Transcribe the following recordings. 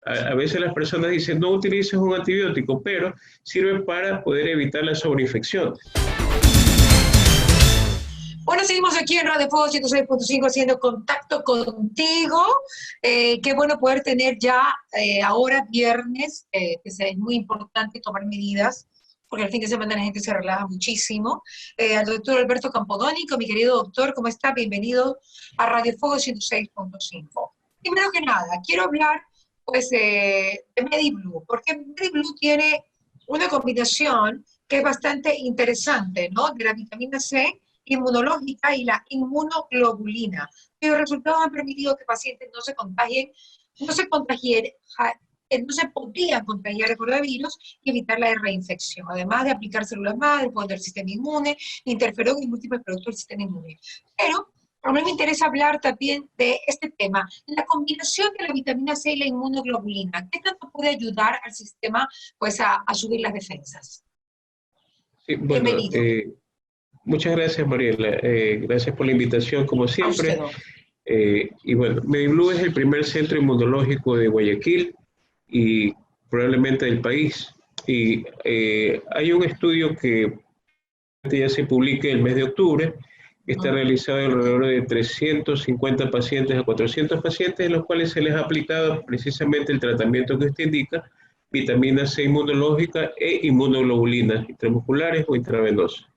A veces las personas dicen no utilices un antibiótico, pero sirve para poder evitar la sobreinfección. Bueno, seguimos aquí en Radio Fuego 106.5 haciendo contacto contigo. Qué bueno poder tener ya ahora viernes, que es muy importante tomar medidas, porque el fin de semana la gente se relaja muchísimo. Al doctor Alberto Campodónico, mi querido doctor, ¿cómo está? Bienvenido a Radio Fuego 106.5. Primero que nada, quiero hablar pues, de MediBlue, porque MediBlue tiene una combinación que es bastante interesante, ¿no? De la vitamina C inmunológica y la inmunoglobulina. Los resultados han permitido que pacientes no se contagien, no se podrían contagiar de coronavirus y evitar la reinfección, además de aplicar células madre, poder del sistema inmune, interferón y múltiples productos del sistema inmune. Pero a mí me interesa hablar también de este tema, la combinación de la vitamina C y la inmunoglobulina. ¿Qué tanto puede ayudar al sistema pues, a subir las defensas? Sí, bueno, Bienvenido. Muchas gracias, Mariela. Gracias por la invitación, como siempre. Y bueno, MediBlue es el primer centro inmunológico de Guayaquil y probablemente del país. Y hay un estudio que ya se publica el mes de octubre, que está realizado alrededor de 350 pacientes a 400 pacientes, en los cuales se les ha aplicado precisamente el tratamiento que usted indica, vitamina C inmunológica e inmunoglobulinas intramusculares o intravenosas.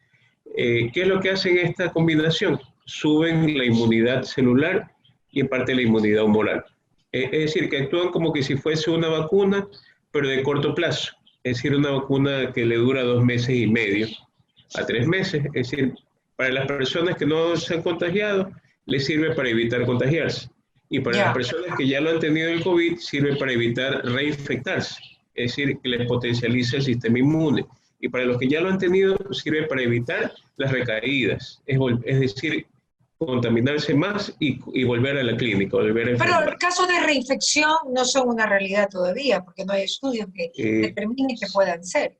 ¿Qué es lo que hacen esta combinación? Suben la inmunidad celular y en parte la inmunidad humoral. Es decir, que actúan como que si fuese una vacuna, pero de corto plazo. Es decir, una vacuna que le dura 2 meses y medio a 3 meses. Es decir, para las personas que no se han contagiado, les sirve para evitar contagiarse. Y para las personas que ya lo han tenido el COVID, sirve para evitar reinfectarse. Es decir, que les potencializa el sistema inmune. Y para los que ya lo han tenido, sirve para evitar las recaídas, es decir, contaminarse más y volver a la clínica, volver a enfermar. Pero los casos de reinfección no son una realidad todavía, porque no hay estudios que determinen que puedan ser.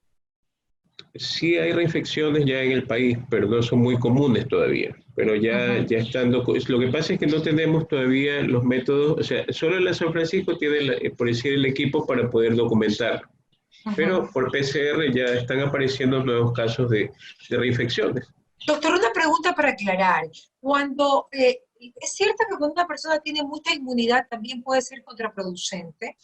Sí hay reinfecciones ya en el país, pero no son muy comunes todavía. Pero ya estando, lo que pasa es que no tenemos todavía los métodos, o sea, solo la San Francisco tiene, por decir, el equipo para poder documentar. Pero por PCR ya están apareciendo nuevos casos de reinfecciones. Doctor, una pregunta para aclarar. Cuando es cierto que cuando una persona tiene mucha inmunidad también puede ser contraproducente,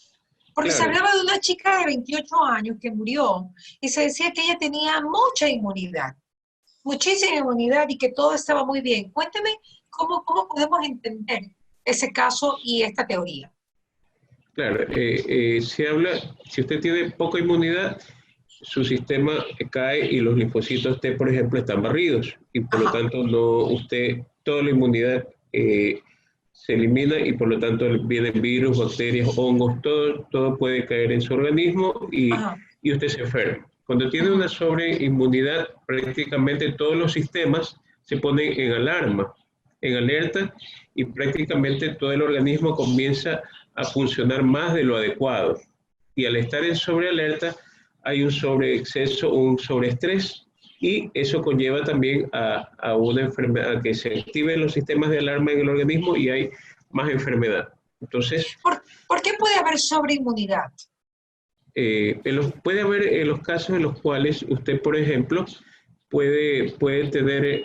porque se hablaba de una chica de 28 años que murió y se decía que ella tenía mucha inmunidad, muchísima inmunidad y que todo estaba muy bien. Cuénteme cómo podemos entender ese caso y esta teoría. Claro, se habla, si usted tiene poca inmunidad, su sistema cae y los linfocitos T, por ejemplo, están barridos y por lo tanto toda la inmunidad se elimina y por lo tanto vienen virus, bacterias, hongos, todo puede caer en su organismo y usted se enferma. Cuando tiene una sobreinmunidad, prácticamente todos los sistemas se ponen en alarma, en alerta y prácticamente todo el organismo comienza a funcionar más de lo adecuado. Y al estar en sobrealerta hay un sobreexceso, un sobreestrés y eso conlleva también a una enfermedad, a que se activen los sistemas de alarma en el organismo y hay más enfermedad. Entonces, ¿Por qué puede haber sobreinmunidad? Puede haber en los casos en los cuales usted, por ejemplo, puede tener,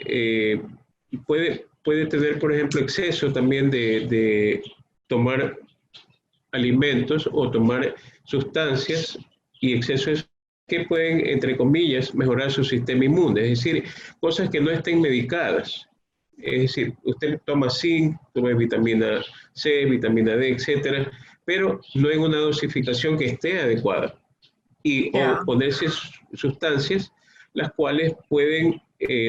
por ejemplo, exceso también de tomar alimentos o tomar sustancias y excesos que pueden, entre comillas, mejorar su sistema inmune, es decir, cosas que no estén medicadas. Es decir, usted toma zinc, toma vitamina C, vitamina D, etcétera, pero no en una dosificación que esté adecuada. O ponerse sustancias las cuales pueden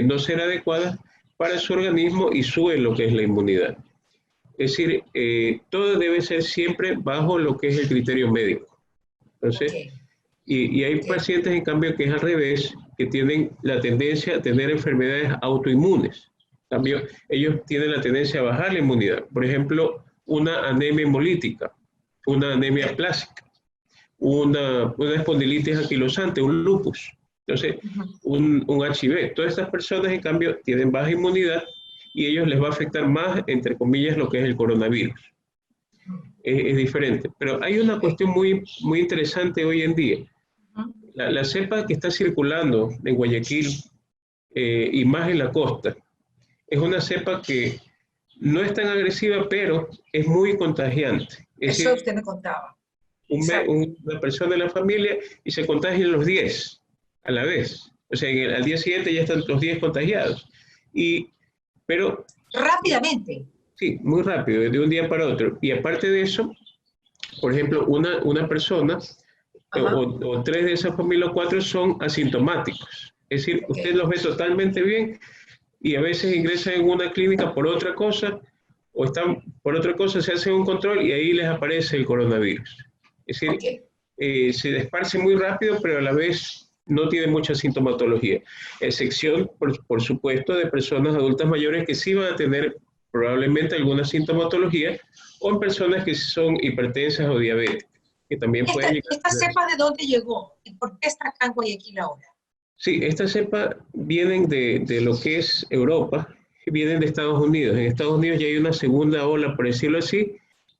no ser adecuadas para su organismo y suben lo que es la inmunidad. Es decir, todo debe ser siempre bajo lo que es el criterio médico. Entonces, y hay pacientes, en cambio, que es al revés, que tienen la tendencia a tener enfermedades autoinmunes. En cambio, ellos tienen la tendencia a bajar la inmunidad. Por ejemplo, una anemia hemolítica, una anemia plástica, una espondilitis anquilosante, un lupus. Entonces, un HIV. Todas estas personas, en cambio, tienen baja inmunidad y ellos les va a afectar más, entre comillas, lo que es el coronavirus. es diferente. Pero hay una cuestión muy, muy interesante hoy en día. La cepa que está circulando en Guayaquil y más en la costa es una cepa que no es tan agresiva, pero es muy contagiante. Es Eso decir, usted me contaba. una persona de la familia y se contagian los 10 a la vez. O sea, al día siguiente ya están los 10 contagiados. Pero rápidamente. sí, muy rápido, de un día para otro. Y aparte de eso, por ejemplo, una persona o 3 de esa familia o 4 son asintomáticos. Es decir, usted los ve totalmente bien y a veces ingresan en una clínica por otra cosa o están por otra cosa, se hace un control y ahí les aparece el coronavirus. Es decir, se esparce muy rápido, pero a la vez no tiene mucha sintomatología. Excepción, por supuesto, de personas adultas mayores que sí van a tener probablemente alguna sintomatología, o en personas que son hipertensas o diabéticas, que también pueden llegar. ¿Esta cepa de dónde llegó? ¿Y por qué está acá en Guayaquil ahora? Sí, esta cepa vienen de lo que es Europa, vienen de Estados Unidos. En Estados Unidos ya hay una segunda ola, por decirlo así.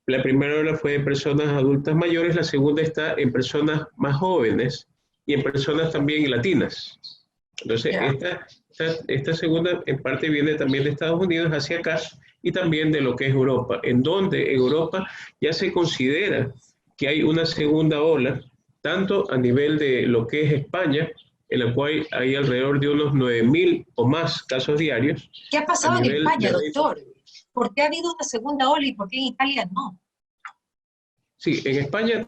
La primera ola fue de personas adultas mayores, la segunda está en personas más jóvenes y en personas también latinas. Entonces, esta segunda en parte viene también de Estados Unidos hacia acá y también de lo que es Europa, en donde Europa ya se considera que hay una segunda ola, tanto a nivel de lo que es España, en la cual hay alrededor de unos 9.000 o más casos diarios. ¿Qué ha pasado en España, doctor? ¿Por qué ha habido una segunda ola y por qué en Italia no? Sí, en España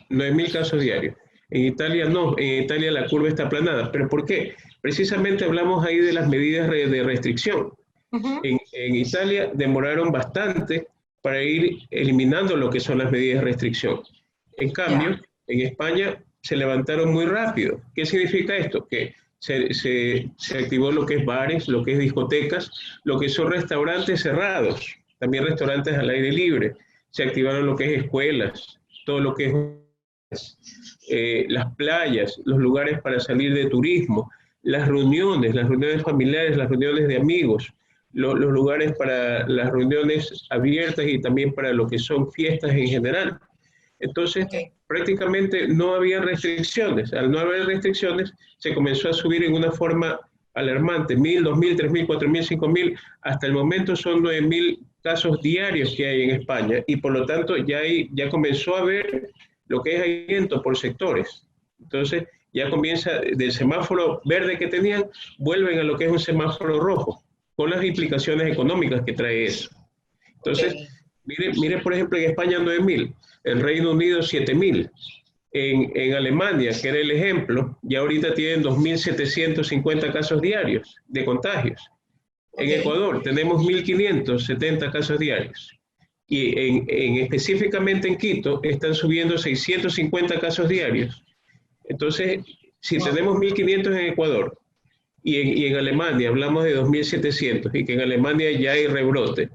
9.000 casos diarios. En Italia no, en Italia la curva está aplanada. ¿Pero por qué? Precisamente hablamos ahí de las medidas de restricción. En Italia demoraron bastante para ir eliminando lo que son las medidas de restricción. En cambio, en España se levantaron muy rápido. ¿Qué significa esto? Que se activó lo que es bares, lo que es discotecas, lo que son restaurantes cerrados, también restaurantes al aire libre. Se activaron lo que es escuelas, todo lo que es las playas, los lugares para salir de turismo, las reuniones familiares, las reuniones de amigos, los lugares para las reuniones abiertas y también para lo que son fiestas en general. Entonces, prácticamente no había restricciones. Al no haber restricciones, se comenzó a subir en una forma alarmante, 1.000, 2.000, 3.000, 4.000, 5.000, hasta el momento son 9.000 casos diarios que hay en España y por lo tanto ya comenzó a haber lo que es aumento por sectores. Entonces, ya comienza del semáforo verde que tenían, vuelven a lo que es un semáforo rojo, con las implicaciones económicas que trae eso. Entonces, mire por ejemplo, en España 9.000, en Reino Unido 7.000, en Alemania, que era el ejemplo, ya ahorita tienen 2.750 casos diarios de contagios. En Ecuador tenemos 1.570 casos diarios. Y específicamente en Quito están subiendo 650 casos diarios. Entonces, si tenemos 1.500 en Ecuador y en Alemania hablamos de 2.700 y que en Alemania ya hay rebrote,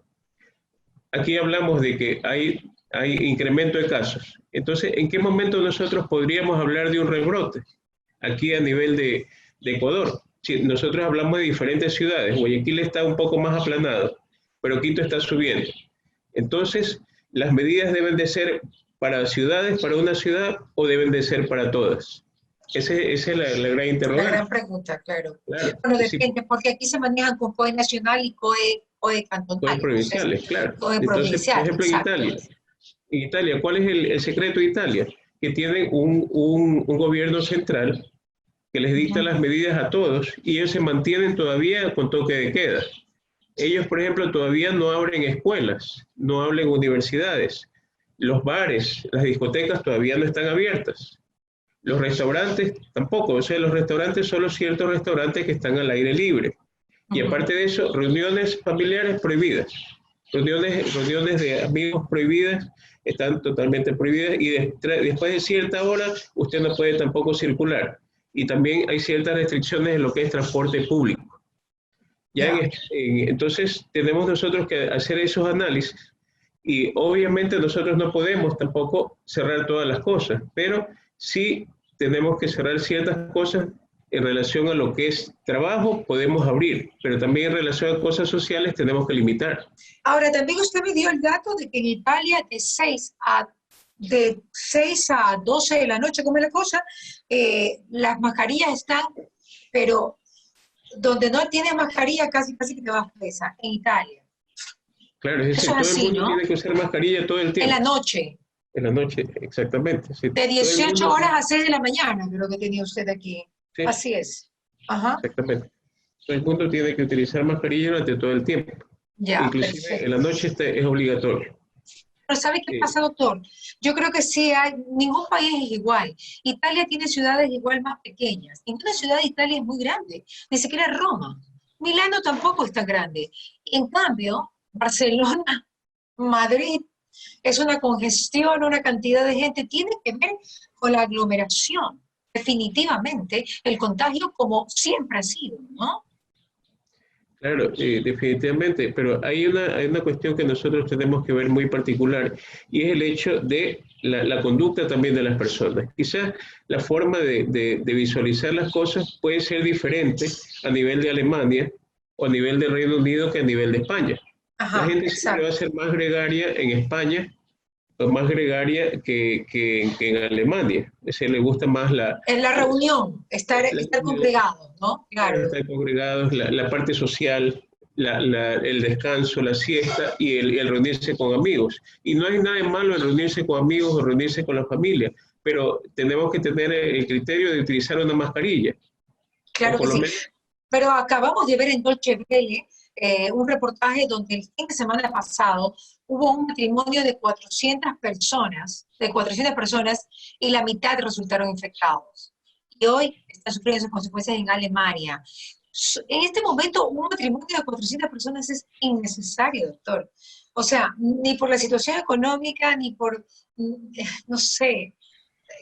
aquí hablamos de que hay incremento de casos. Entonces, ¿en qué momento nosotros podríamos hablar de un rebrote? Aquí a nivel de Ecuador. Si nosotros hablamos de diferentes ciudades, Guayaquil está un poco más aplanado, pero Quito está subiendo. Entonces, ¿las medidas deben de ser para ciudades, para una ciudad, o deben de ser para todas? Esa es la gran interrogante. La gran pregunta, claro. Bueno, depende, porque aquí se manejan con COE nacional y COE cantonal. COE provinciales, claro. COE Entonces, por ejemplo, en Italia, ¿cuál es el secreto de Italia? Que tienen un gobierno central que les dicta las medidas a todos y ellos se mantienen todavía con toque de queda. Ellos, por ejemplo, todavía no abren escuelas, no abren universidades. Los bares, las discotecas todavía no están abiertas. Los restaurantes tampoco. O sea, los restaurantes solo ciertos restaurantes que están al aire libre. Y aparte de eso, reuniones familiares prohibidas. Reuniones de amigos prohibidas, están totalmente prohibidas y después de cierta hora usted no puede tampoco circular. Y también hay ciertas restricciones en lo que es transporte público. Entonces tenemos nosotros que hacer esos análisis y obviamente nosotros no podemos tampoco cerrar todas las cosas, pero sí tenemos que cerrar ciertas cosas en relación a lo que es trabajo podemos abrir, pero también en relación a cosas sociales tenemos que limitar. Ahora, también usted me dio el dato de que en Italia de 6 a 12 de la noche, ¿cómo es la cosa? Las mascarillas están, pero donde no tienes mascarilla casi que te vas presa, en Italia. Claro, es decir, Eso es todo así, el mundo ¿no? tiene que usar mascarilla todo el tiempo. En la noche. En la noche, exactamente. Sí, De 18 horas a 6 de la mañana, creo que tenía usted aquí. sí, Así es. Ajá. exactamente. Todo el mundo tiene que utilizar mascarilla durante todo el tiempo. Ya, Inclusive en la perfecto. noche es obligatorio. Pero ¿sabe qué pasa, doctor? Yo creo que sí hay, ningún país es igual. Italia tiene ciudades igual más pequeñas. Ninguna ciudad de Italia es muy grande, ni siquiera Roma. Milano tampoco es tan grande. En cambio, Barcelona, Madrid, es una congestión, una cantidad de gente. Tiene que ver con la aglomeración. Definitivamente, el contagio como siempre ha sido, ¿no? Claro, definitivamente, pero hay una cuestión que nosotros tenemos que ver muy particular y es el hecho de la conducta también de las personas. Quizás la forma de visualizar las cosas puede ser diferente a nivel de Alemania o a nivel del Reino Unido que a nivel de España. La Ajá, gente siempre va a exacto. ser más gregaria en España o más gregaria que en Alemania. Es decir, le gusta más En la reunión, estar congregados, ¿no? Claro. estar congregados, la parte social, el descanso, la siesta y el reunirse con amigos. Y no hay nada de malo en reunirse con amigos o reunirse con la familia, pero tenemos que tener el criterio de utilizar una mascarilla, o Claro que por lo sí. menos. Pero acabamos de ver en Dolce Vele un reportaje donde el fin de semana pasado hubo un matrimonio de 400 personas, y la mitad resultaron infectados. Y hoy están sufriendo esas consecuencias en Alemania. En este momento, un matrimonio de 400 personas es innecesario, doctor. O sea, ni por la situación económica, ni por, no sé,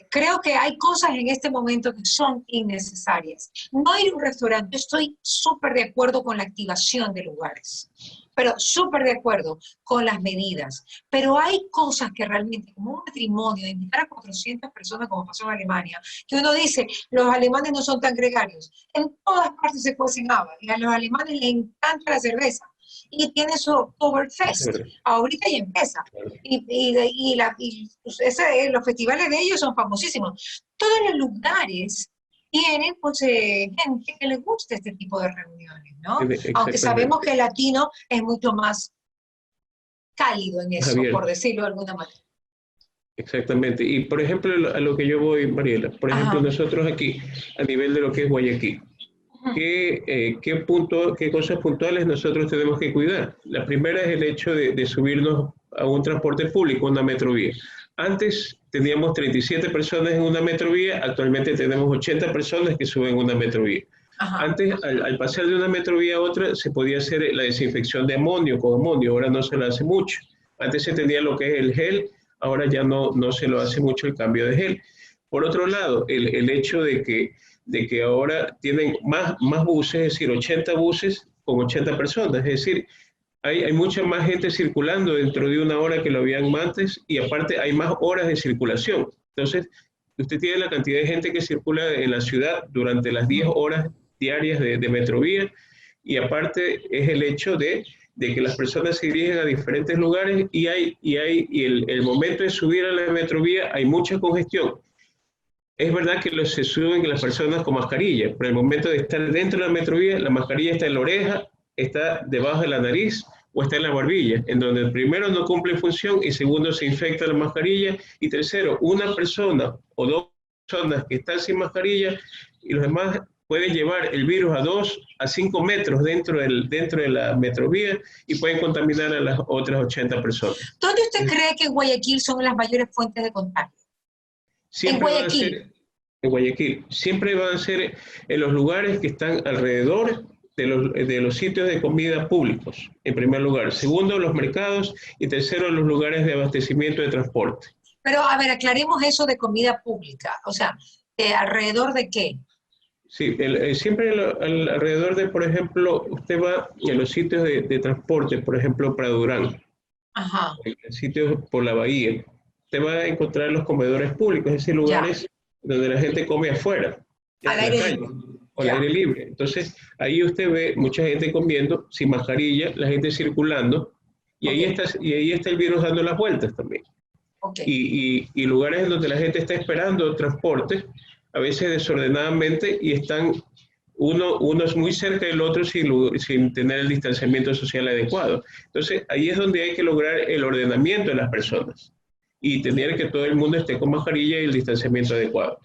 creo que hay cosas en este momento que son innecesarias. No ir a un restaurante, estoy súper de acuerdo con la activación de lugares, pero súper de acuerdo con las medidas. Pero hay cosas que realmente, como un matrimonio, invitar a 400 personas como pasó en Alemania, que uno dice, los alemanes no son tan gregarios. En todas partes se cuecen habas, y a los alemanes les encanta la cerveza. Y tiene su Oktoberfest, ahorita ya empieza. Los festivales de ellos son famosísimos. Todos los lugares tienen pues, gente que les gusta este tipo de reuniones, ¿no? Aunque sabemos que el latino es mucho más cálido en eso, Javier, por decirlo de alguna manera. exactamente. Y por ejemplo, a lo que yo voy, Mariela, por ejemplo, Ajá. nosotros aquí, a nivel de lo que es Guayaquil, qué cosas puntuales nosotros tenemos que cuidar? La primera es el hecho de subirnos a un transporte público, una metrovía. Antes teníamos 37 personas en una metrovía, actualmente tenemos 80 personas que suben una metrovía. Ajá. Antes, al pasar de una metrovía a otra, se podía hacer la desinfección de amonio con amonio, ahora no se lo hace mucho. Antes se tenía lo que es el gel, ahora ya no se lo hace mucho el cambio de gel. Por otro lado, el hecho de que ahora tienen más buses, es decir, 80 buses con 80 personas, es decir, hay mucha más gente circulando dentro de una hora que lo habían antes y aparte hay más horas de circulación. Entonces, usted tiene la cantidad de gente que circula en la ciudad durante las 10 horas diarias de metrovía y aparte es el hecho de que las personas se dirigen a diferentes lugares y el momento de subir a la metrovía hay mucha congestión. Es verdad que se suben las personas con mascarilla, pero el momento de estar dentro de la metrovía, la mascarilla está en la oreja, está debajo de la nariz o está en la barbilla, en donde primero no cumple función y segundo se infecta la mascarilla y tercero, una persona o dos personas que están sin mascarilla y los demás pueden llevar el virus a 2 a 5 metros dentro de la metrovía y pueden contaminar a las otras 80 personas. ¿Dónde usted cree que en Guayaquil son las mayores fuentes de contagio? Siempre van a ser en Guayaquil, siempre van a ser en los lugares que están alrededor de los sitios de comida públicos, en primer lugar. Segundo, los mercados y tercero, los lugares de abastecimiento de transporte. Pero, a ver, aclaremos eso de comida pública. O sea, ¿alrededor de qué? Sí, siempre alrededor de, por ejemplo, usted va a los sitios de transporte, por ejemplo, para Durán, Ajá. en sitios por la bahía. Usted va a encontrar los comedores públicos, es decir, lugares donde la gente come afuera. al en la aire calle libre. o al aire libre. Entonces, ahí usted ve mucha gente comiendo sin mascarilla, la gente circulando, y ahí está el virus dando las vueltas también. Y lugares en donde la gente está esperando transporte, a veces desordenadamente, y están uno es muy cerca del otro sin tener el distanciamiento social adecuado. Entonces, ahí es donde hay que lograr el ordenamiento de las personas y tener que todo el mundo esté con mascarilla y el distanciamiento adecuado.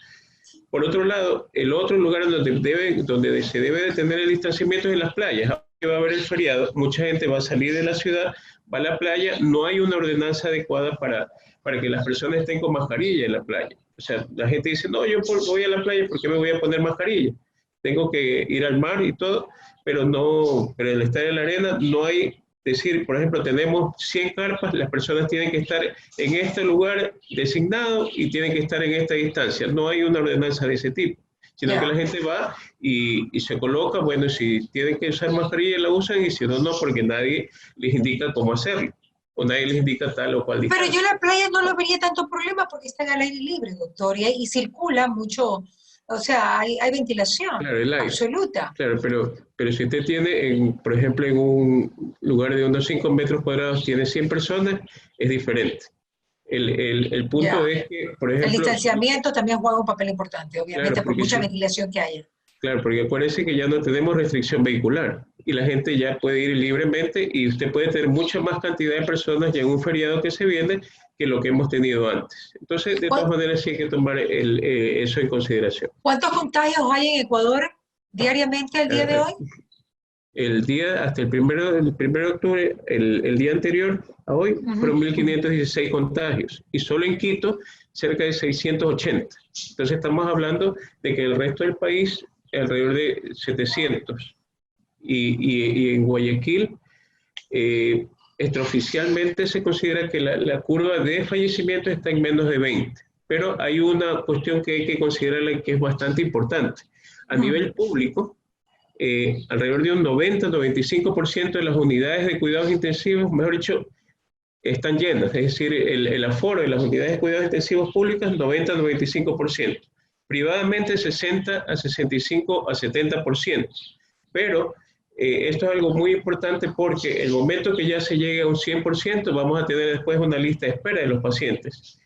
Por otro lado, el otro lugar donde se debe de tener el distanciamiento es en las playas. Ahora que va a haber el feriado, mucha gente va a salir de la ciudad, va a la playa, no hay una ordenanza adecuada para que las personas estén con mascarilla en la playa. O sea, la gente dice, no, yo voy a la playa, ¿por qué me voy a poner mascarilla? Tengo que ir al mar y todo, pero al estar en la arena no hay, decir, por ejemplo, tenemos 100 carpas, las personas tienen que estar en este lugar designado y tienen que estar en esta distancia. No hay una ordenanza de ese tipo, sino que la gente va y se coloca, bueno, si tienen que usar mascarilla la usan y si no, no, porque nadie les indica cómo hacerlo o nadie les indica tal o cual distancia. Pero yo en la playa no lo vería tanto problema porque están al aire libre, doctor, y circula mucho. O sea, hay ventilación, claro, el aire, absoluta. Claro, pero si usted tiene, por ejemplo, en un lugar de unos 5 metros cuadrados, tiene 100 personas, es diferente. El punto es que, por ejemplo... El distanciamiento también juega un papel importante, obviamente, claro, por mucha ventilación que haya. Claro, porque acuérdense que ya no tenemos restricción vehicular y la gente ya puede ir libremente y usted puede tener mucha más cantidad de personas ya en un feriado que se viene que lo que hemos tenido antes. Entonces, de todas maneras, sí hay que tomar eso en consideración. ¿Cuántos contagios hay en Ecuador diariamente el día de hoy? Hasta el 1 de octubre, el día anterior a hoy, fueron 1.516 contagios. Y solo en Quito, cerca de 680. Entonces, estamos hablando de que el resto del país, alrededor de 700. Y en Guayaquil, extraoficialmente se considera que la curva de fallecimientos está en menos de 20. Pero hay una cuestión que hay que considerarla que es bastante importante. A nivel público, alrededor de un 90-95% de las unidades de cuidados intensivos, mejor dicho, están llenas. Es decir, el aforo de las unidades de cuidados intensivos públicas, 90-95%. Privadamente, 60-65-70%. Pero esto es algo muy importante porque el momento que ya se llegue a un 100%, vamos a tener después una lista de espera de los pacientes.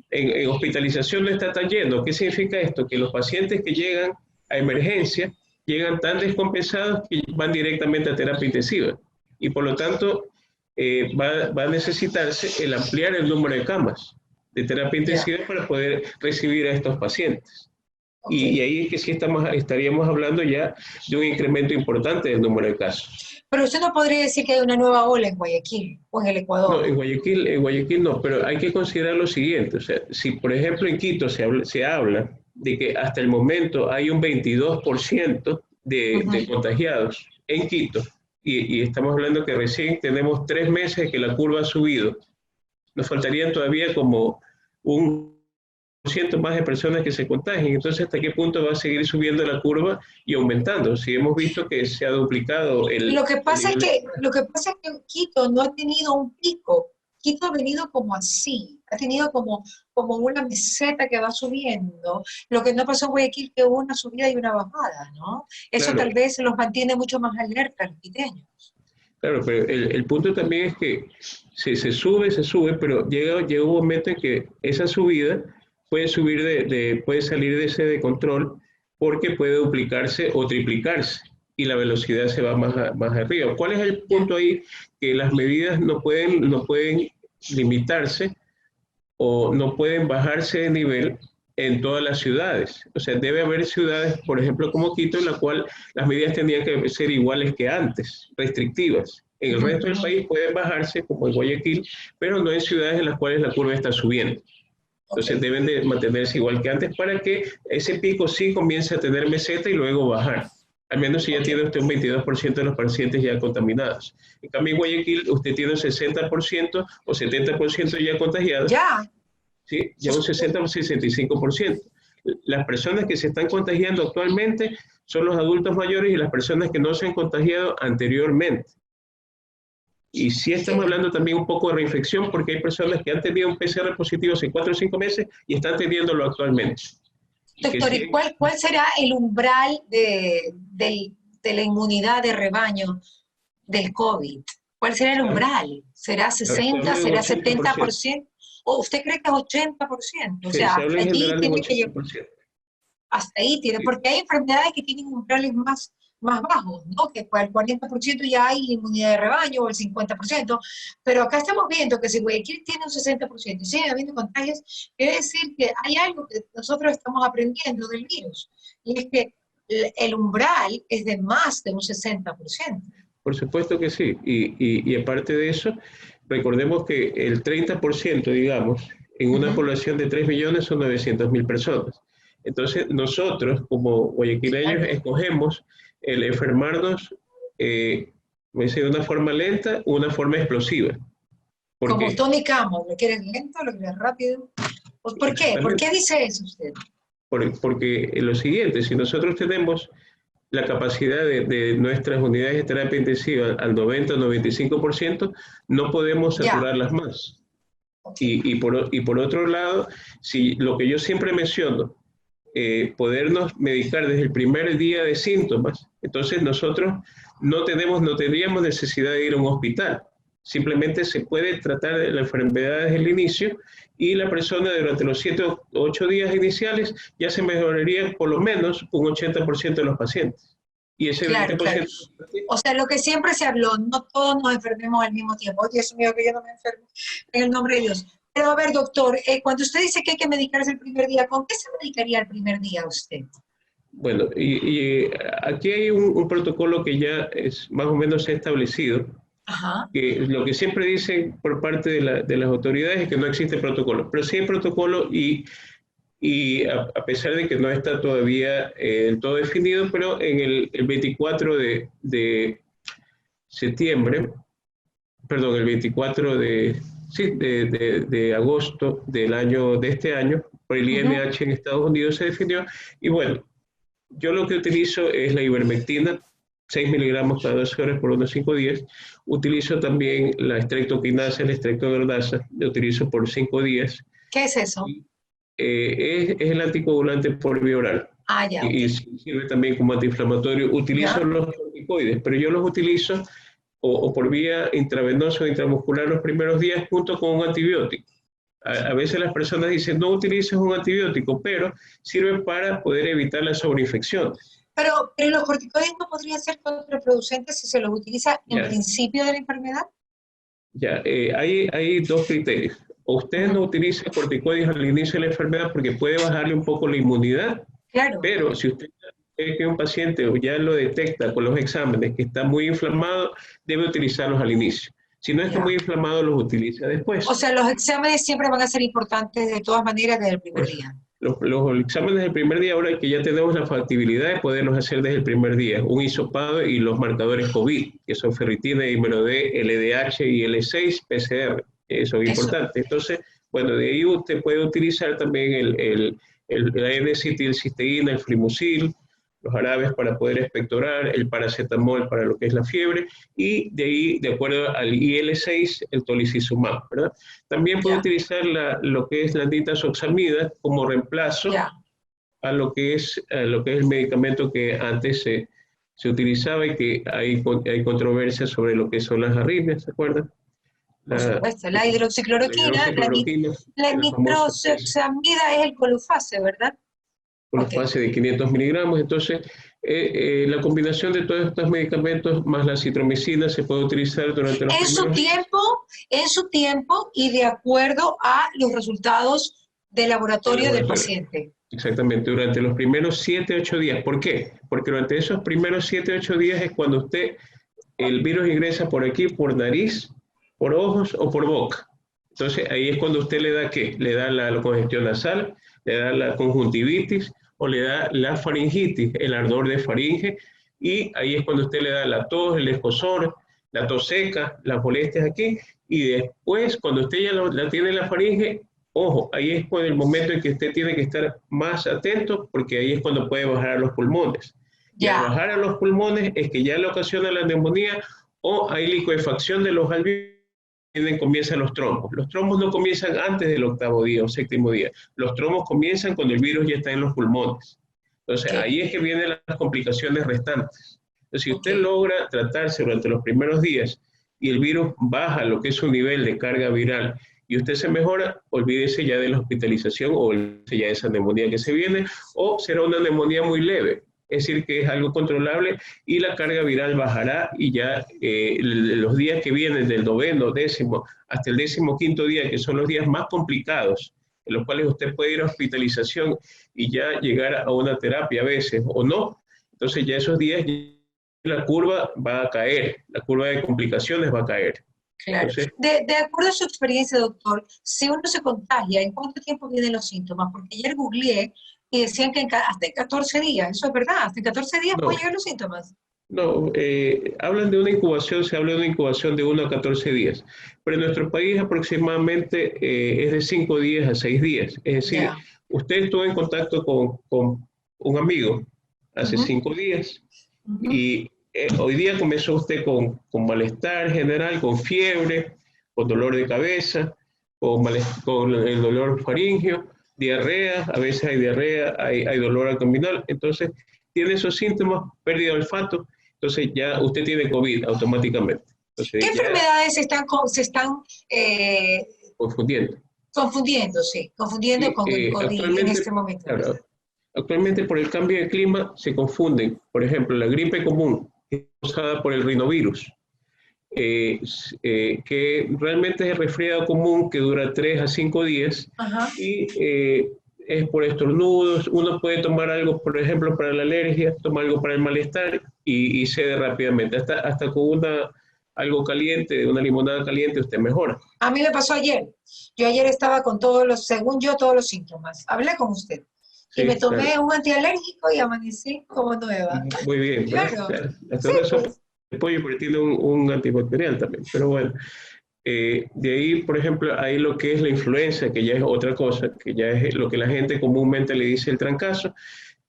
En hospitalización no está tan lleno. ¿Qué significa esto? Que los pacientes que llegan a emergencia llegan tan descompensados que van directamente a terapia intensiva. Y por lo tanto, va a necesitarse el ampliar el número de camas de terapia intensiva para poder recibir a estos pacientes. Y ahí es que sí estaríamos hablando ya de un incremento importante del número de casos. Pero usted no podría decir que hay una nueva ola en Guayaquil o en el Ecuador. No, en Guayaquil no, pero hay que considerar lo siguiente. O sea, si por ejemplo en Quito se habla de que hasta el momento hay un 22% de contagiados en Quito, y estamos hablando que recién tenemos 3 meses que la curva ha subido, nos faltarían todavía como un % más de personas que se contagien. Entonces, ¿hasta qué punto va a seguir subiendo la curva y aumentando? Si hemos visto que se ha duplicado Lo que pasa es que Quito no ha tenido un pico. Quito ha venido como así, ha tenido como una meseta que va subiendo. Lo que no pasó en Guayaquil, que hubo una subida y una bajada, ¿no? Eso tal vez los mantiene mucho más alerta a los quiteños. Claro, pero el punto también es que se sube, pero llega un momento en que esa subida puede puede salir de ese de control porque puede duplicarse o triplicarse y la velocidad se va más arriba. ¿Cuál es el punto ahí? Que las medidas no pueden limitarse o no pueden bajarse de nivel en todas las ciudades. O sea, debe haber ciudades, por ejemplo, como Quito, en la cual las medidas tendrían que ser iguales que antes, restrictivas. En el resto del país pueden bajarse, como en Guayaquil, pero no en ciudades en las cuales la curva está subiendo. Entonces deben de mantenerse igual que antes para que ese pico sí comience a tener meseta y luego bajar. Al menos si ya tiene usted un 22% de los pacientes ya contaminados. En cambio, en Guayaquil usted tiene un 60% o 70% ya contagiados. Ya. ¿Sí? Ya un 60 o 65%. Las personas que se están contagiando actualmente son los adultos mayores y las personas que no se han contagiado anteriormente. Y sí estamos hablando también un poco de reinfección porque hay personas que han tenido un PCR positivo hace 4 o 5 meses y están teniéndolo actualmente. Doctor, ¿y cuál será el umbral de la inmunidad de rebaño del COVID? ¿Cuál será el umbral? ¿Será Se 60, habla de un será 80%. 70%? ¿O usted cree que es 80%? O Sí, sea, se hasta habla en allí general de un tiene que llegar. 80%. Hasta ahí tiene, Sí, porque hay enfermedades que tienen umbrales más bajos, ¿no? Que para el 40% ya hay inmunidad de rebaño o el 50%, pero acá estamos viendo que si Guayaquil tiene un 60% y sigue habiendo contagios, quiere decir que hay algo que nosotros estamos aprendiendo del virus, y es que el umbral es de más de un 60%. por supuesto que sí. Y aparte de eso, recordemos que el 30%, digamos, en una Ujú. población de 3 millones son 900.000 personas. Entonces, nosotros, como guayaquileños, Claro. escogemos el enfermarnos, de una forma lenta o una forma explosiva. Como Porque, Tony Camo, ¿lo quieres lento, lo quieres rápido? ¿Por qué? ¿Por exactamente, qué dice eso usted? porque lo siguiente, si nosotros tenemos la capacidad de nuestras unidades de terapia intensiva al 90 o 95%, no podemos Ya, saturarlas más. ok. Y por otro lado, si lo que yo siempre menciono, podernos medicar desde el primer día de síntomas, entonces nosotros no tendríamos necesidad de ir a un hospital. Simplemente se puede tratar la enfermedad desde el inicio y la persona durante los 7 o 8 días iniciales ya se mejoraría por lo menos un 80% de los pacientes. Y ese Claro, claro. 20% de los pacientes, O sea, lo que siempre se habló, no todos nos enfermemos al mismo tiempo. Dios mío, que yo no me enfermo, en el nombre de Dios. Pero a ver, doctor, cuando usted dice que hay que medicarse el primer día, ¿con qué se medicaría el primer día usted? bueno, aquí hay un protocolo que ya es más o menos establecido, Ajá, que lo que siempre dicen por parte de las autoridades es que no existe protocolo, pero sí hay protocolo y a pesar de que no está todavía del todo definido, pero en el 24 de septiembre, perdón, el 24 de agosto de este año, por el ujú, INH en Estados Unidos se definió, y bueno, yo lo que utilizo es la ivermectina, 6 miligramos cada 12 horas por unos 5 días. Utilizo también la streptokinasa, la estreptogradasa, lo utilizo por 5 días. ¿qué es eso? Y, es el anticoagulante por vía oral Ah, ya, ok. y sirve también como antiinflamatorio. Utilizo ¿Ya? los corticoides, pero yo los utilizo o por vía intravenosa o intramuscular los primeros días junto con un antibiótico. A veces las personas dicen no utilices un antibiótico, pero sirve para poder evitar la sobreinfección. Pero los corticoides no podrían ser contraproducentes si se los utiliza en Ya, principio de la enfermedad. ya, hay dos criterios. O usted Ujú, no utiliza corticoides al inicio de la enfermedad porque puede bajarle un poco la inmunidad, claro, pero si usted ve que un paciente ya lo detecta con los exámenes que está muy inflamado, debe utilizarlos al inicio. Si no está ya. muy inflamado, los utiliza O después. sea, los exámenes siempre van a ser importantes de todas maneras desde el primer Pues, día. los exámenes del primer día, ahora que ya tenemos la factibilidad de poderlos hacer desde el primer día, un hisopado y los marcadores COVID, que son ferritina, dímero D, LDH y L6, PCR, eso es Eso. importante. Entonces, bueno, de ahí usted puede utilizar también la N-acetilcisteína, el Flimucil, los jarabes para poder expectorar, el paracetamol para lo que es la fiebre, y de ahí, de acuerdo al IL-6, el tolicizumab, ¿verdad? También puede Ya, utilizar lo que es la nitazoxamida como reemplazo ya. a lo que es el medicamento que antes se utilizaba y que hay controversia sobre lo que son las arritmias, ¿se acuerdan? Por La, supuesto, la la hidroxicloroquina, hidroxicloroquina, la la famosa nitroxamida es el colufase, ¿verdad? con la Ok. fase de 500 miligramos. Entonces, la combinación de todos estos medicamentos más la citromicina se puede utilizar durante los En su primeros días. tiempo, en su tiempo y de acuerdo a los resultados de Del laboratorio del laboratorio. paciente. Exactamente, durante los primeros 7, 8 días. ¿Por qué? Porque durante esos primeros 7, 8 días es cuando el virus ingresa por aquí, por nariz, por ojos o por boca. Entonces ahí es cuando usted le da ¿qué? Le da la congestión nasal, le da la conjuntivitis o le da la faringitis, el ardor de faringe, y ahí es cuando usted le da la tos, el escozor, la tos seca, las molestias aquí, y después cuando usted ya la tiene en la faringe, ojo, ahí es cuando el momento en que usted tiene que estar más atento, porque ahí es cuando puede bajar a los pulmones. Y al Ya. bajar a los pulmones es que ya le ocasiona la neumonía o hay liquefacción de los alveolos comienzan los trombos. Los trombos no comienzan antes del 8º día o 7º día. Los trombos comienzan cuando el virus ya está en los pulmones. Entonces, ahí es que vienen las complicaciones restantes. Entonces, si usted logra tratarse durante los primeros días y el virus baja lo que es su nivel de carga viral y usted se mejora, olvídese ya de la hospitalización o olvídese ya de esa neumonía que se viene, o será una neumonía muy leve. Es decir, que es algo controlable y la carga viral bajará y ya los días que vienen del 9º, 10º, hasta el 15º día, que son los días más complicados, en los cuales usted puede ir a hospitalización y ya llegar a una terapia a veces, o no. Entonces ya esos días la curva va a caer, la curva de complicaciones va a caer. Claro. Entonces, de acuerdo a su experiencia, doctor, si uno se contagia, ¿en cuánto tiempo vienen los síntomas? Porque ayer googleé y decían que hasta 14 días, ¿eso es verdad? ¿Hasta 14 días pueden llegar los síntomas? No, hablan de una incubación, se habla de una incubación de 1 a 14 días, pero en nuestro país aproximadamente es de 5 días a 6 días. Es decir, usted estuvo en contacto con un amigo hace 5 días y hoy día comenzó usted con malestar general, con fiebre, con dolor de cabeza, con el dolor faríngeo, diarrea, a veces hay diarrea, hay dolor abdominal, entonces tiene esos síntomas, pérdida de olfato, entonces ya usted tiene COVID automáticamente. Entonces, ¿qué enfermedades se están confundiendo? Confundiendo con el COVID en este momento. Claro, actualmente por el cambio de clima se confunden, por ejemplo, la gripe común, que es causada por el rinovirus, que realmente es el resfriado común que dura 3 a 5 días y es por estornudos. Uno puede tomar algo, por ejemplo, para la alergia, tomar algo para el malestar y cede rápidamente. Hasta con algo caliente, una limonada caliente, usted mejora. A mí me pasó ayer. Yo ayer estaba con según yo, todos los síntomas. Hablé con usted. Sí, y me tomé un antialérgico y amanecí como nueva. Muy bien. Claro. Hasta una sopa de pollo porque tiene un antibacterial también. Pero bueno. De ahí, por ejemplo, hay lo que es la influenza, que ya es otra cosa, que ya es lo que la gente comúnmente le dice el trancazo,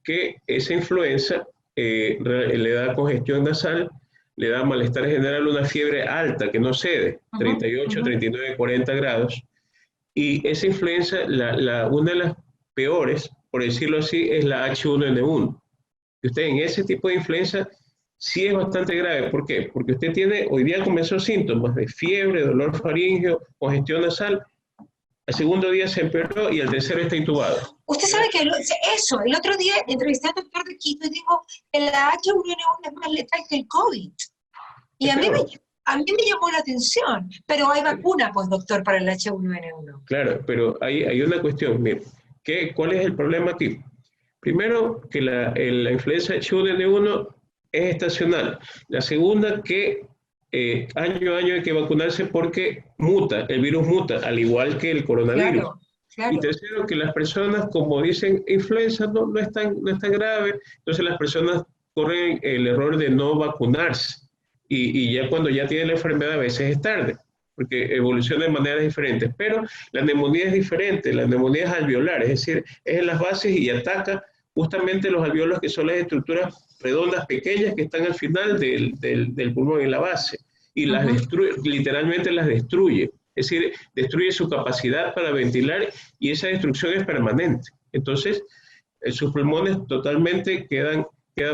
que esa influenza le da congestión nasal, le da malestar general, una fiebre alta que no cede, 38, 39, 40 grados, y esa influenza, una de las peores, por decirlo así, es la H1N1. Y usted en ese tipo de influenza sí es bastante grave. ¿Por qué? Porque usted hoy día comenzó síntomas de fiebre, dolor faríngeo, congestión nasal. El segundo día se empeoró y el tercero está intubado. Usted sabe que el otro día entrevisté al doctor de Quito y dijo que la H1N1 es más letal que el COVID. Y a mí me llamó la atención. Pero hay vacuna, pues, doctor, para el H1N1. Claro, pero hay una cuestión. Mire, ¿cuál es el problema aquí? Primero, que la influenza H1N1 es estacional. La segunda, que año a año hay que vacunarse porque el virus muta, al igual que el coronavirus. Claro. Y tercero, que las personas, como dicen, influenza no es tan grave, entonces las personas corren el error de no vacunarse. Y ya cuando ya tienen la enfermedad a veces es tarde, porque evoluciona de maneras diferentes. Pero la neumonía es diferente, la neumonía es alveolar, es decir, es en las bases y ataca justamente los alveolos, que son las estructuras redondas pequeñas que están al final del pulmón, en la base, y las destruye, literalmente las destruye, es decir, destruye su capacidad para ventilar y esa destrucción es permanente. Entonces, sus pulmones totalmente quedan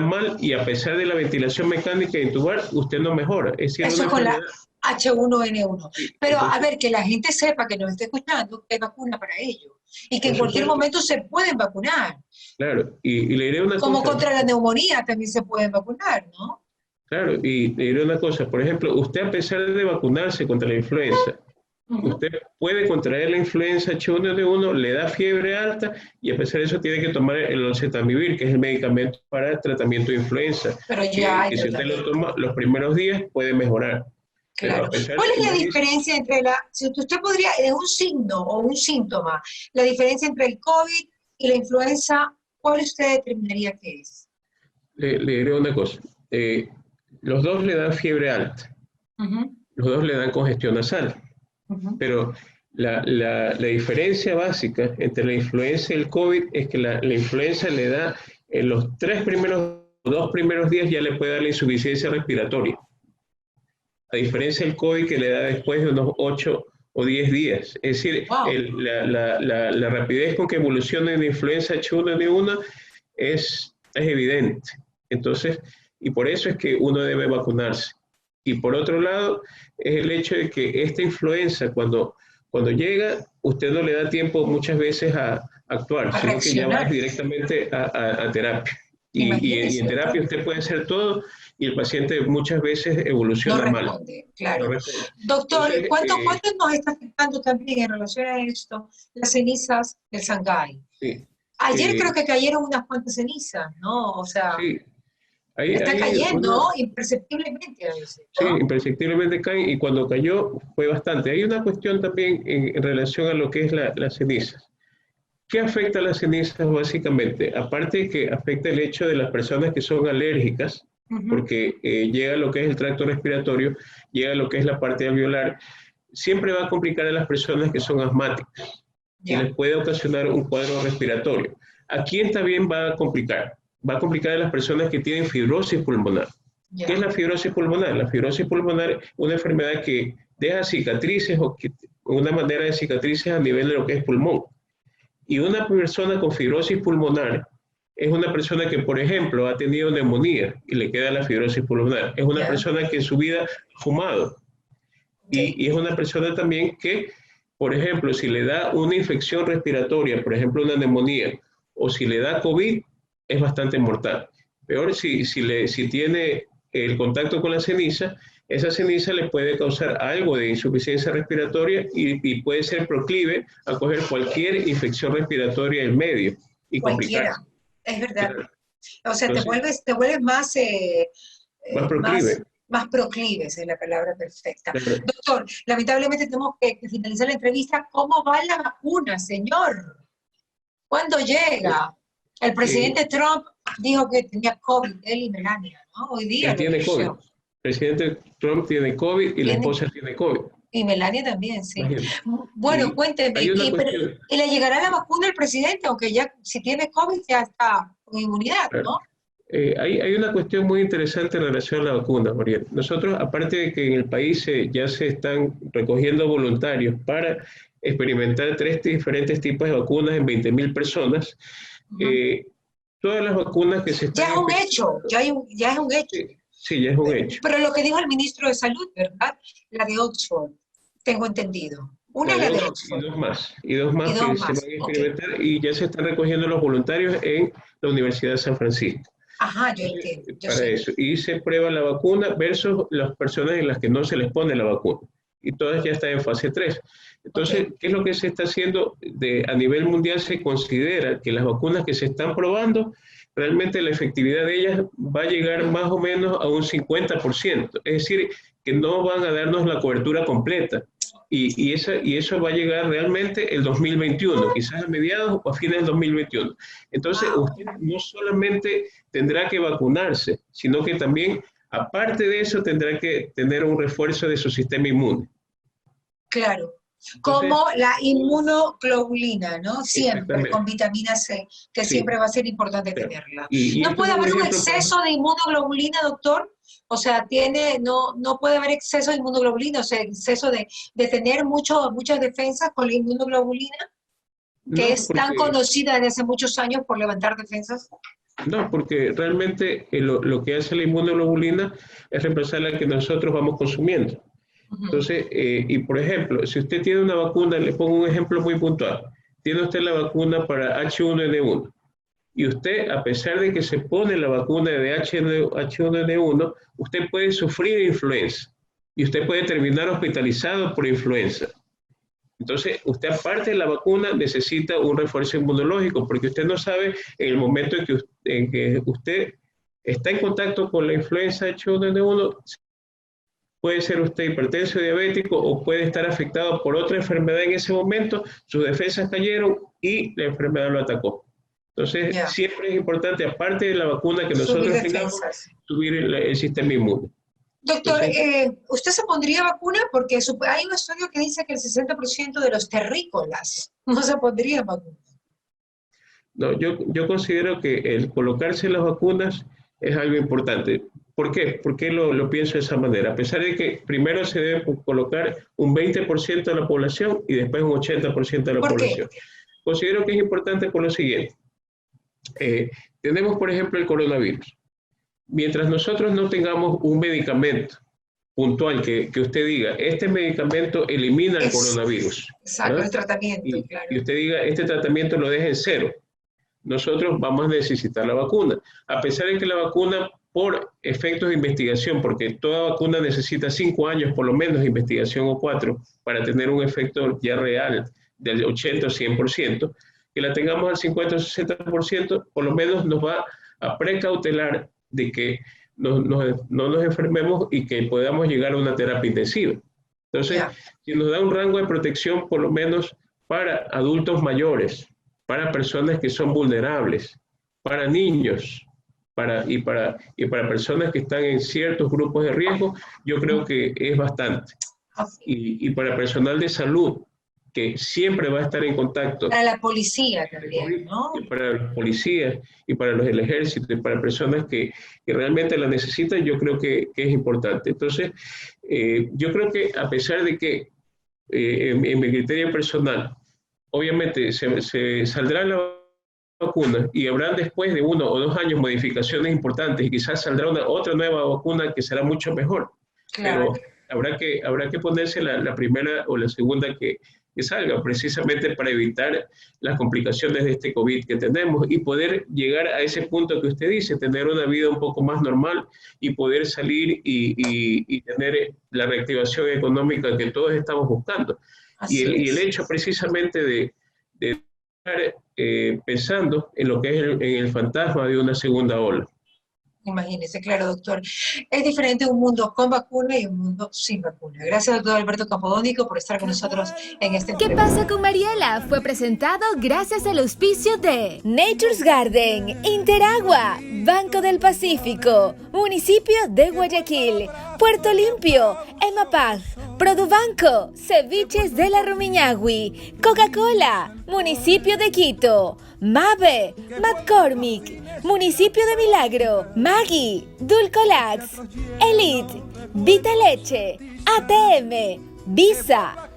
mal y a pesar de la ventilación mecánica e intubar, usted no mejora. Es decir, eso con la H1N1. Pero entonces, a ver, que la gente sepa, que nos esté escuchando, que hay vacuna para ello. Y que en cualquier momento se pueden vacunar. Claro, y le diré una cosa. Como contra la neumonía también se pueden vacunar, ¿no? Claro, y le diré una cosa. Por ejemplo, usted a pesar de vacunarse contra la influenza, usted puede contraer la influenza H1N1, le da fiebre alta y a pesar de eso tiene que tomar el oseltamivir, que es el medicamento para el tratamiento de influenza. Pero ya que si usted lo toma los primeros días puede mejorar. Claro. ¿Cuál es la diferencia entre si usted podría, es un signo o un síntoma, la diferencia entre el COVID y la influenza, cuál usted determinaría que es? Le diré una cosa. Los dos le dan fiebre alta. Los dos le dan congestión nasal. Pero la diferencia básica entre la influenza y el COVID es que la influenza le da, en los 2 primeros días ya le puede dar la insuficiencia respiratoria. a diferencia del COVID que le da después de unos 8 o 10 días. Es decir, Wow. la rapidez con que evoluciona la influenza H1N1 es evidente. Entonces, y por eso es que uno debe vacunarse. Y por otro lado, es el hecho de que esta influenza, cuando llega, usted no le da tiempo muchas veces a actuar, sino que ya va directamente a terapia. Y en terapia usted puede hacer todo y el paciente muchas veces evoluciona no mal. Responde, claro. No responde. Doctor, Entonces, ¿cuánto nos está afectando también en relación a esto las cenizas del Shanghái? Sí, Ayer creo que cayeron unas cuantas cenizas, ¿no? O sea, sí, está cayendo imperceptiblemente a veces, ¿no? Sí, imperceptiblemente caen y cuando cayó fue bastante. Hay una cuestión también en relación a lo que es las cenizas. ¿Qué afecta a las cenizas básicamente? Aparte que afecta el hecho de las personas que son alérgicas, porque llega a lo que es el tracto respiratorio, llega a lo que es la parte alveolar, siempre va a complicar a las personas que son asmáticas y les puede ocasionar un cuadro respiratorio. ¿A quién también va a complicar? Va a complicar a las personas que tienen fibrosis pulmonar. ¿Qué es la fibrosis pulmonar? La fibrosis pulmonar es una enfermedad que deja cicatrices o una manera de cicatrices a nivel de lo que es pulmón. Y una persona con fibrosis pulmonar es una persona que, por ejemplo, ha tenido neumonía y le queda la fibrosis pulmonar. Es una persona que en su vida ha fumado. Y es una persona también que, por ejemplo, si le da una infección respiratoria, por ejemplo, una neumonía, o si le da COVID, es bastante mortal. Peor si tiene el contacto con la ceniza, esa ceniza le puede causar algo de insuficiencia respiratoria y puede ser proclive a coger cualquier infección respiratoria en medio y cualquiera, complicarse. es verdad. Claro. O sea, Entonces, te vuelves más... más proclive. Más proclives es la palabra perfecta. Claro. Doctor, lamentablemente tenemos que finalizar la entrevista. ¿Cómo va la vacuna, señor? ¿Cuándo llega? El presidente Trump dijo que tenía COVID, él y Melania, ¿no? Hoy día Él tiene COVID. El presidente Trump tiene COVID y la esposa tiene COVID. Y Melania también, sí. Imagínate. Bueno, cuénteme, ¿y le llegará la vacuna al presidente? Aunque ya si tiene COVID ya está con inmunidad, ¿no? Hay una cuestión muy interesante en relación a la vacuna, Mariel. Nosotros, aparte de que en el país ya se están recogiendo voluntarios para experimentar 3 diferentes tipos de vacunas en 20.000 personas, todas las vacunas que se están... Ya es un hecho, ya es un hecho. Sí, ya es un hecho. Pero lo que dijo el ministro de Salud, ¿verdad? La de Oxford, tengo entendido. Una es la de Oxford. Y dos más que se van a experimentar y ya se están recogiendo los voluntarios en la Universidad de San Francisco. Ajá, yo entiendo. Para eso. Y se prueba la vacuna versus las personas en las que no se les pone la vacuna. Y todas ya están en fase 3. Entonces, ¿qué es lo que se está haciendo? A nivel mundial se considera que las vacunas que se están probando, realmente la efectividad de ellas va a llegar más o menos a un 50%. Es decir, que no van a darnos la cobertura completa. Y eso va a llegar realmente el 2021, quizás a mediados o a fines del 2021. Entonces, usted no solamente tendrá que vacunarse, sino que también, aparte de eso, tendrá que tener un refuerzo de su sistema inmune. Claro. Como la inmunoglobulina, ¿no? Siempre, con vitamina C, que siempre va a ser importante tenerla. ¿No puede haber un exceso de inmunoglobulina, doctor? O sea, no puede haber exceso de inmunoglobulina, o sea, exceso de tener muchas defensas con la inmunoglobulina, que es tan conocida desde hace muchos años por levantar defensas. No, porque realmente lo que hace la inmunoglobulina es reemplazar la que nosotros vamos consumiendo. Entonces, y por ejemplo, si usted tiene una vacuna, le pongo un ejemplo muy puntual. Tiene usted la vacuna para H1N1 y usted, a pesar de que se pone la vacuna de H1N1, usted puede sufrir influenza y usted puede terminar hospitalizado por influenza. Entonces, usted aparte de la vacuna necesita un refuerzo inmunológico porque usted no sabe en el momento en que usted está en contacto con la influenza H1N1, puede ser usted hipertenso diabético o puede estar afectado por otra enfermedad en ese momento, sus defensas cayeron y la enfermedad lo atacó. Entonces, siempre es importante, aparte de la vacuna que nosotros tengamos, subir el sistema inmune. Doctor, ¿usted se pondría vacuna? Porque hay un estudio que dice que el 60% de los terrícolas no se pondrían vacuna. No, yo considero que el colocarse las vacunas es algo importante. ¿Por qué? ¿Por qué lo pienso de esa manera? A pesar de que primero se debe colocar un 20% de la población y después un 80% de la población. Considero que es importante por lo siguiente. Tenemos, por ejemplo, el coronavirus. Mientras nosotros no tengamos un medicamento puntual que usted diga, este medicamento elimina el coronavirus. Exacto, ¿verdad? El tratamiento, claro. Y usted diga, este tratamiento lo deja en cero. Nosotros vamos a necesitar la vacuna. A pesar de que la vacuna, por efectos de investigación, porque toda vacuna necesita 5 años por lo menos de investigación o 4 para tener un efecto ya real del 80 o 100%, que la tengamos al 50 o 60%, por lo menos nos va a precautelar de que no nos enfermemos y que podamos llegar a una terapia intensiva. Entonces, si nos da un rango de protección, por lo menos para adultos mayores, para personas que son vulnerables, para niños, y para personas que están en ciertos grupos de riesgo, yo creo que es bastante. Y para personal de salud, que siempre va a estar en contacto. Para la policía también, ¿no? Para los policías y para los del ejército, y para personas que realmente la necesitan, yo creo que es importante. Entonces, yo creo que a pesar de que, en mi criterio personal, obviamente se saldrá la vacuna y habrán después de 1 o 2 años modificaciones importantes y quizás saldrá otra nueva vacuna que será mucho mejor. Claro. Pero habrá que ponerse la primera o la segunda que salga, precisamente para evitar las complicaciones de este COVID que tenemos y poder llegar a ese punto que usted dice, tener una vida un poco más normal y poder salir y tener la reactivación económica que todos estamos buscando. Y el hecho precisamente de estar pensando en lo que es en el fantasma de una segunda ola. Imagínese, claro, doctor. Es diferente un mundo con vacuna y un mundo sin vacuna. Gracias, doctor Alberto Campodónico, por estar con nosotros en este ¿Qué pasa con Mariela? Fue presentado gracias al auspicio de Nature's Garden, Interagua, Banco del Pacífico, Municipio de Guayaquil, Puerto Limpio, Emapaz, Produbanco, Ceviches de la Rumiñahui, Coca-Cola, Municipio de Quito, Mave, McCormick, Municipio de Milagro, Maggi, Dulcolax, Elite, Vita Leche, ATM, Visa,